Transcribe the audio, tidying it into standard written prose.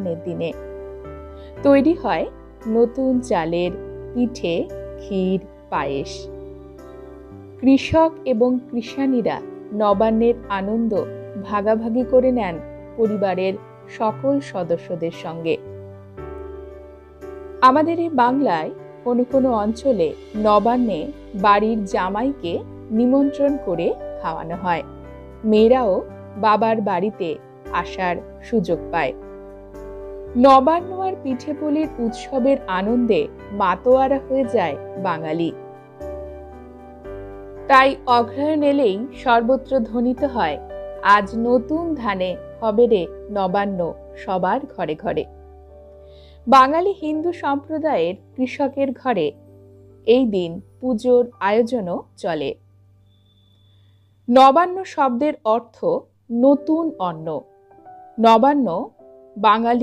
নবান্নের দিনে। তৈরি হয় নতুন চালের পিঠে, ক্ষীর, পায়েস। কৃষক এবং কৃষাণীরা নবান্নের আনন্দ ভাগাভাগি করে নেন পরিবারের সকল সদস্যদের সঙ্গে। আমাদের এই বাংলায় কোনো কোনো অঞ্চলে নবান্নে বাড়ির জামাইকে নিমন্ত্রণ করে খাওয়ানো হয়। মেয়েরাও বাবার বাড়িতে আসার সুযোগ পায়। নবান্ন আর পিঠেপুলির উৎসবের আনন্দে মাতোয়ারা হয়ে যায় বাঙালি। তাই অগ্রহায়ণ এলেই সর্বত্র ধ্বনিত হয়, আজ নতুন ধানে হবে রে নবান্ন সবার ঘরে ঘরে। বাঙালি হিন্দু সম্প্রদায়ের কৃষকের ঘরে এই দিন পুজোর আয়োজনও চলে। নবান্ন শব্দের অর্থ নতুন অন্ন। নবান্ন বাঙালি